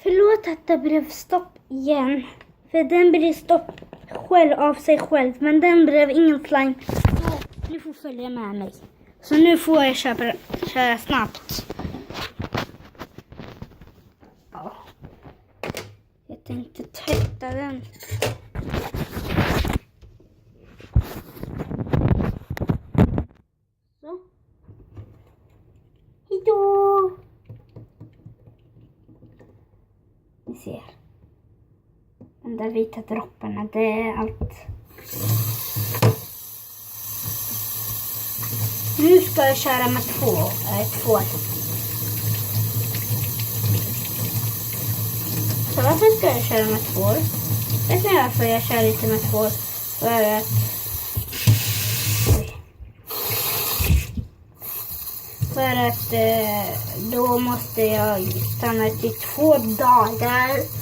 Förlåt att det blev stopp igen. För den blev stopp själv av sig själv. Men den blev ingen slime. Så du får följa med mig. Så nu får jag köra snabbt. Ja. Jag tänkte tvätta den. Så. Hejdå! Ni ser. De där vita dropparna, det är allt. Nu ska jag köra med två. Så varför ska jag köra med två? Vet ni varför jag kör lite med två? För att då måste jag stanna i 2 dagar.